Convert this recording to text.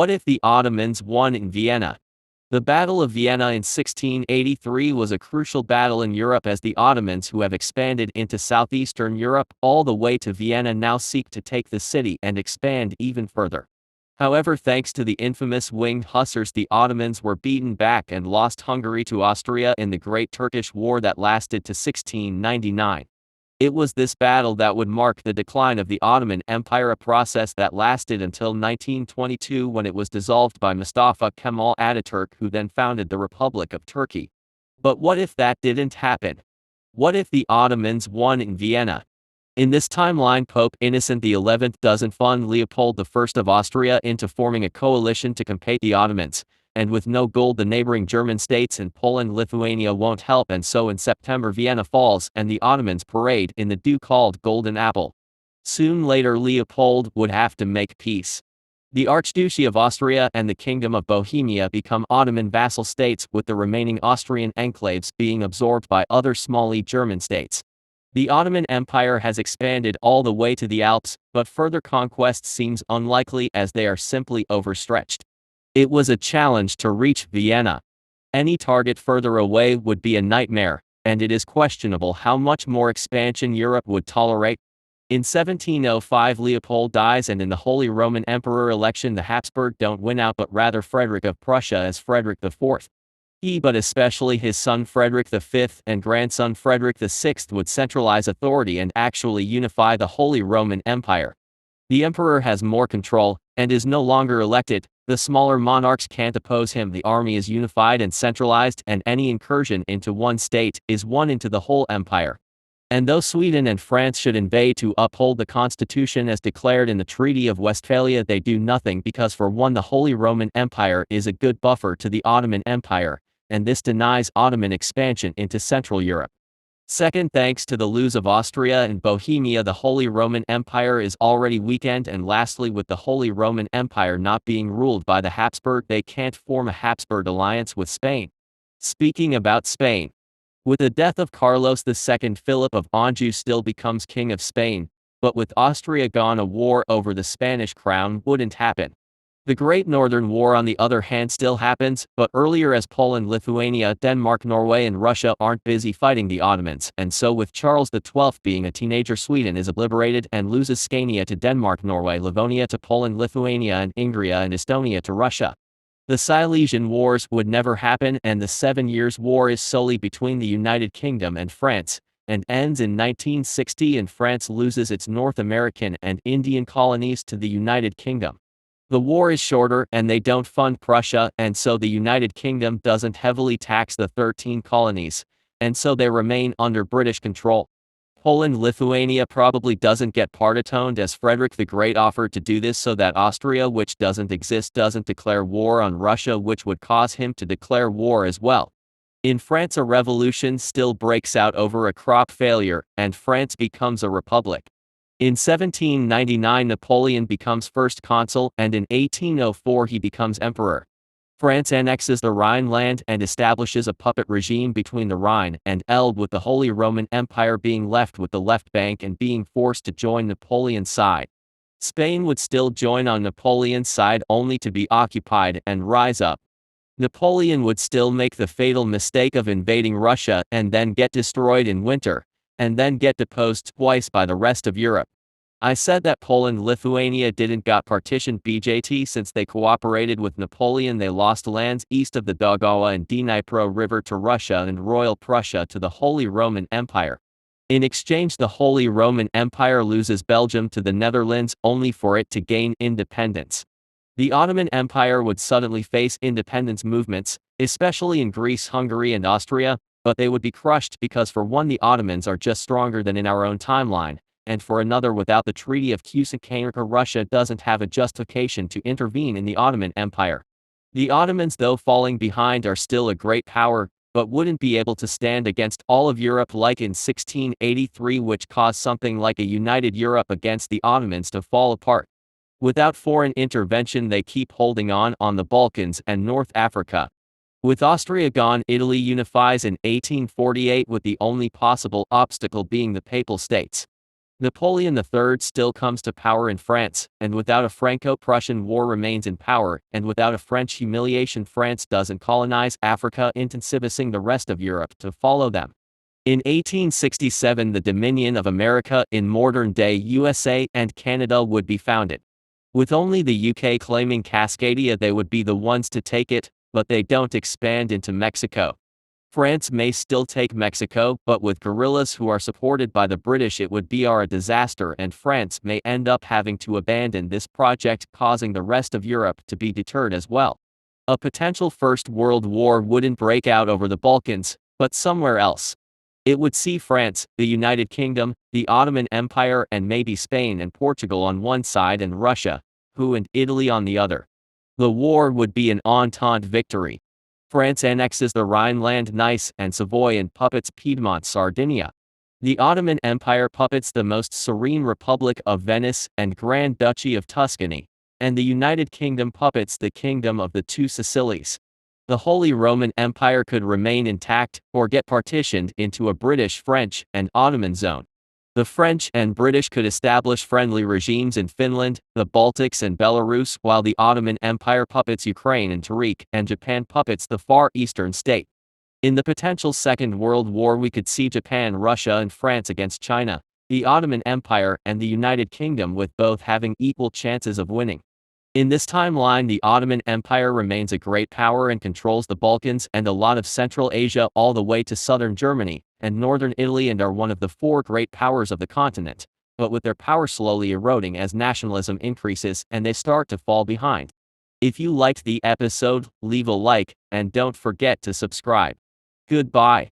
What if the Ottomans won in Vienna? The Battle of Vienna in 1683 was a crucial battle in Europe as the Ottomans, who have expanded into southeastern Europe all the way to Vienna, now seek to take the city and expand even further. However, thanks to the infamous winged hussars, the Ottomans were beaten back and lost Hungary to Austria in the Great Turkish War that lasted to 1699. It was this battle that would mark the decline of the Ottoman Empire, a process that lasted until 1922, when it was dissolved by Mustafa Kemal Ataturk, who then founded the Republic of Turkey. But what if that didn't happen? What if the Ottomans won in Vienna? In this timeline, Pope Innocent XI doesn't fund Leopold I of Austria into forming a coalition to combat the Ottomans, and with no gold the neighboring German states and Poland, Lithuania won't help, and so in September Vienna falls and the Ottomans parade in the so-called Golden Apple. Soon later Leopold would have to make peace. The Archduchy of Austria and the Kingdom of Bohemia become Ottoman vassal states, with the remaining Austrian enclaves being absorbed by other small German states. The Ottoman Empire has expanded all the way to the Alps, but further conquest seems unlikely as they are simply overstretched. It was a challenge to reach Vienna. Any target further away would be a nightmare, and it is questionable how much more expansion Europe would tolerate. In 1705 Leopold dies, and in the Holy Roman Emperor election the Habsburg don't win out, but rather Frederick of Prussia as Frederick IV. He, but especially his son Frederick V and grandson Frederick VI, would centralize authority and actually unify the Holy Roman Empire. The emperor has more control, and is no longer elected. The smaller monarchs can't oppose him. The army is unified and centralized, and any incursion into one state is one into the whole empire. And though Sweden and France should invade to uphold the constitution as declared in the Treaty of Westphalia, they do nothing because, for one, the Holy Roman Empire is a good buffer to the Ottoman Empire, and this denies Ottoman expansion into Central Europe. Second, thanks to the loss of Austria and Bohemia, the Holy Roman Empire is already weakened, and lastly, with the Holy Roman Empire not being ruled by the Habsburg, they can't form a Habsburg alliance with Spain. Speaking about Spain, with the death of Carlos II, Philip of Anjou still becomes King of Spain, but with Austria gone, a war over the Spanish crown wouldn't happen. The Great Northern War, on the other hand, still happens, but earlier, as Poland, Lithuania, Denmark, Norway and Russia aren't busy fighting the Ottomans, and so with Charles XII being a teenager, Sweden is obliterated and loses Scania to Denmark, Norway, Livonia to Poland, Lithuania and Ingria and Estonia to Russia. The Silesian Wars would never happen, and the 7 Years' War is solely between the United Kingdom and France, and ends in 1960, and France loses its North American and Indian colonies to the United Kingdom. The war is shorter, and they don't fund Prussia, and so the United Kingdom doesn't heavily tax the 13 colonies, and so they remain under British control. Poland, Lithuania probably doesn't get partitioned, as Frederick the Great offered to do this so that Austria, which doesn't exist, doesn't declare war on Russia, which would cause him to declare war as well. In France, a revolution still breaks out over a crop failure, and France becomes a republic. In 1799 Napoleon becomes first consul, and in 1804 he becomes emperor. France annexes the Rhineland and establishes a puppet regime between the Rhine and Elbe, with the Holy Roman Empire being left with the left bank and being forced to join Napoleon's side. Spain would still join on Napoleon's side, only to be occupied and rise up. Napoleon would still make the fatal mistake of invading Russia and then get destroyed in winter, and then get deposed twice by the rest of Europe. I said that Poland, Lithuania didn't got partitioned BJT since they cooperated with Napoleon. They lost lands east of the Daugava and Dnipro River to Russia and Royal Prussia to the Holy Roman Empire. In exchange, the Holy Roman Empire loses Belgium to the Netherlands, only for it to gain independence. The Ottoman Empire would suddenly face independence movements, especially in Greece, Hungary and Austria, but they would be crushed because, for one, the Ottomans are just stronger than in our own timeline, and for another, without the Treaty of Kusinkanerka, Russia doesn't have a justification to intervene in the Ottoman Empire. The Ottomans, though falling behind, are still a great power, but wouldn't be able to stand against all of Europe like in 1683, which caused something like a united Europe against the Ottomans to fall apart. Without foreign intervention, they keep holding on the Balkans and North Africa. With Austria gone, Italy unifies in 1848, with the only possible obstacle being the Papal States. Napoleon III still comes to power in France, and without a Franco-Prussian war remains in power, and without a French humiliation France doesn't colonize Africa, intensifying the rest of Europe to follow them. In 1867 the Dominion of America in modern-day USA and Canada would be founded. With only the UK claiming Cascadia, they would be the ones to take it, but they don't expand into Mexico. France may still take Mexico, but with guerrillas who are supported by the British it would be a disaster, and France may end up having to abandon this project, causing the rest of Europe to be deterred as well. A potential First World War wouldn't break out over the Balkans, but somewhere else. It would see France, the United Kingdom, the Ottoman Empire, and maybe Spain and Portugal on one side and Russia, and Italy on the other. The war would be an Entente victory. France annexes the Rhineland, Nice and Savoy, and puppets Piedmont, Sardinia. The Ottoman Empire puppets the most serene Republic of Venice and Grand Duchy of Tuscany, and the United Kingdom puppets the Kingdom of the Two Sicilies. The Holy Roman Empire could remain intact, or get partitioned into a British, French, and Ottoman zone. The French and British could establish friendly regimes in Finland, the Baltics and Belarus, while the Ottoman Empire puppets Ukraine and Turkey, and Japan puppets the Far Eastern state. In the potential Second World War we could see Japan, Russia and France against China, the Ottoman Empire and the United Kingdom, with both having equal chances of winning. In this timeline the Ottoman Empire remains a great power and controls the Balkans and a lot of Central Asia all the way to southern Germany and northern Italy, and are one of the four great powers of the continent, but with their power slowly eroding as nationalism increases and they start to fall behind. If you liked the episode, leave a like, and don't forget to subscribe. Goodbye.